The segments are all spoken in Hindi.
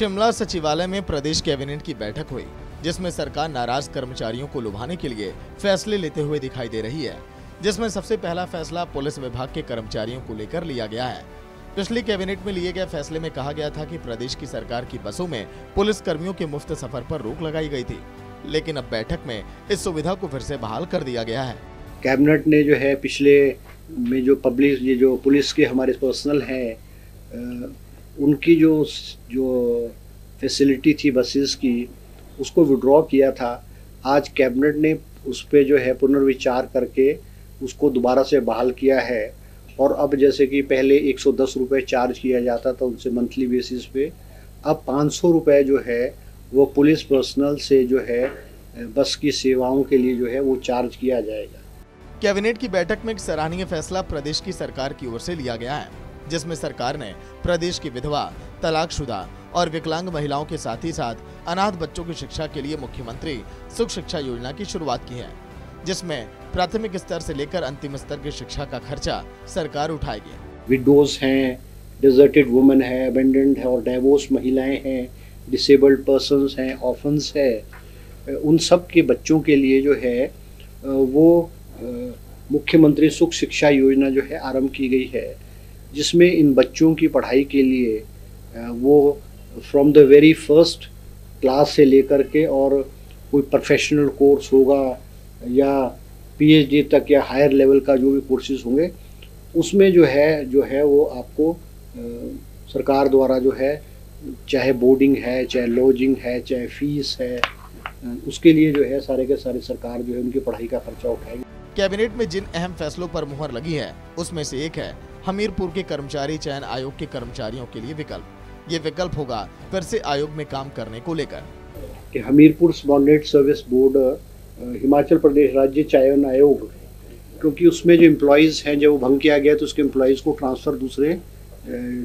शिमला सचिवालय में प्रदेश कैबिनेट की बैठक हुई, जिसमें सरकार नाराज कर्मचारियों को लुभाने के लिए फैसले लेते हुए दिखाई दे रही है। जिसमें सबसे पहला फैसला पुलिस विभाग के कर्मचारियों को लेकर लिया गया है। पिछली कैबिनेट में लिए गए फैसले में कहा गया था कि प्रदेश की सरकार की बसों में पुलिस कर्मियों के मुफ्त सफर पर रोक लगाई गई थी, लेकिन अब बैठक में इस सुविधा को फिर से बहाल कर दिया गया है। कैबिनेट ने जो है पिछले में जो पुलिस के हमारे पर्सनल हैं उनकी जो फैसिलिटी थी बसेस की, उसको विड्रॉ किया था। आज कैबिनेट ने उस पर जो है पुनर्विचार करके उसको दोबारा से बहाल किया है। और अब जैसे कि पहले 110 रुपये चार्ज किया जाता था उनसे मंथली बेसिस पे, अब 500 रुपये जो है वो पुलिस पर्सनल से जो है बस की सेवाओं के लिए जो है वो चार्ज किया जाएगा। कैबिनेट की बैठक में एक सराहनीय फैसला प्रदेश की सरकार की ओर से लिया गया है, जिसमें सरकार ने प्रदेश की विधवा, तलाकशुदा और विकलांग महिलाओं के साथ ही साथ अनाथ बच्चों की शिक्षा के लिए मुख्यमंत्री सुख शिक्षा योजना की शुरुआत की है, जिसमें प्राथमिक स्तर से लेकर अंतिम स्तर की शिक्षा का खर्चा सरकार उठाएगी। विडोज हैं, डिजर्टेड वुमेन है, अबेंडेंड है और डाइवोर्स महिलाएं हैं, डिसेबल्ड पर्सन्स हैं, ऑर्फन्स है, उन सब के बच्चों के लिए जो है वो मुख्यमंत्री सुख शिक्षा योजना जो है आरंभ की गई है, जिसमें इन बच्चों की पढ़ाई के लिए वो from the very first class से लेकर के और कोई प्रोफेशनल कोर्स होगा या पीएचडी तक या हायर लेवल का जो भी कोर्सेज होंगे, उसमें जो है वो आपको सरकार द्वारा जो है, चाहे बोर्डिंग है, चाहे लॉजिंग है, चाहे फीस है, उसके लिए जो है सारे के सारे सरकार जो है उनकी पढ़ाई का खर्चा उठाएगी। कैबिनेट में जिन अहम फैसलों पर मुहर लगी है, उसमें से एक है हमीरपुर के कर्मचारी चयन आयोग के कर्मचारियों के लिए विकल्प। ये विकल्प होगा फिर से आयोग में काम करने को लेकर कि Hamirpur subordinate service board Himachal Pradesh राज्य चयन आयोग, क्योंकि उसमें जो एम्प्लॉयज़ हैं जब वो भंग किया गया तो उसके एम्प्लॉयज़ को ट्रांसफ़र दूसरे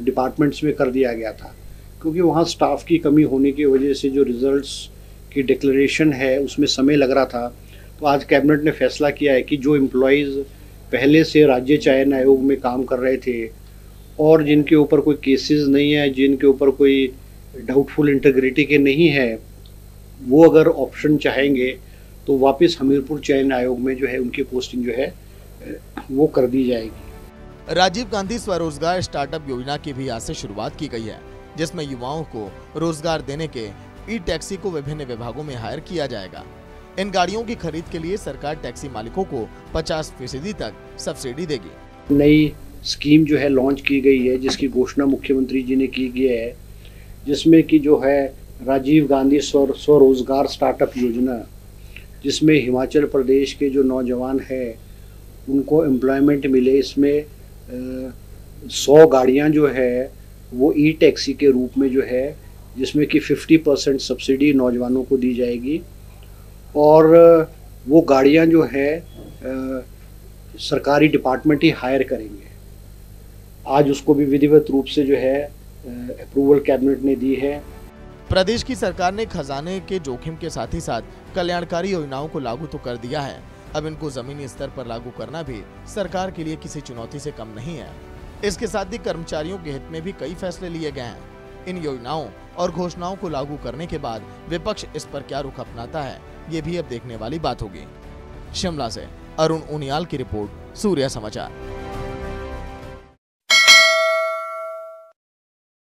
डिपार्टमेंट्स में कर दिया गया था, क्योंकि वहाँ स्टाफ की कमी होने की वजह से जो रिजल्ट्स की डिक्लेरेशन है उसमें समय लग रहा था। तो आज कैबिनेट ने फैसला किया है कि जो एम्प्लॉयज़ पहले से राज्य चयन आयोग में काम कर रहे थे और जिनके ऊपर कोई केसेस नहीं है, जिनके ऊपर कोई डाउटफुल इंटीग्रिटी के नहीं है, वो अगर ऑप्शन चाहेंगे तो वापस हमीरपुर चयन आयोग में जो है उनकी पोस्टिंग जो है वो कर दी जाएगी। राजीव गांधी स्वरोजगार स्टार्टअप योजना की भी आज से शुरुआत की गई है, जिसमें युवाओं को रोजगार देने के ई टैक्सी को विभिन्न विभागों में हायर किया जाएगा। इन गाड़ियों की खरीद के लिए सरकार टैक्सी मालिकों को 50% तक सब्सिडी देगी। नई स्कीम जो है लॉन्च की गई है, जिसकी घोषणा मुख्यमंत्री जी ने की गई है, जिसमें कि जो है राजीव गांधी स्वरोजगार स्टार्टअप योजना, जिसमें हिमाचल प्रदेश के जो नौजवान हैं उनको एम्प्लॉयमेंट मिले। इसमें 100 गाड़ियाँ जो है वो ई टैक्सी के रूप में जो है, जिसमें कि 50% सब्सिडी नौजवानों को दी जाएगी और वो गाड़ियाँ जो है सरकारी डिपार्टमेंट ही हायर करेंगे। आज उसको भी विधिवत रूप से जो है अप्रूवल कैबिनेट ने दी है। प्रदेश की सरकार ने खजाने के जोखिम के साथ ही साथ कल्याणकारी योजनाओं को लागू तो कर दिया है, अब इनको जमीनी स्तर पर लागू करना भी सरकार के लिए किसी चुनौती से कम नहीं है। इसके साथ ही कर्मचारियों के हित में भी कई फैसले लिए गए हैं। इन योजनाओं और घोषणाओं को लागू करने के बाद विपक्ष इस पर क्या रुख अपनाता है, ये भी अब देखने वाली बात होगी। शिमला से अरुण उनियाल की रिपोर्ट, सूर्य समाचार।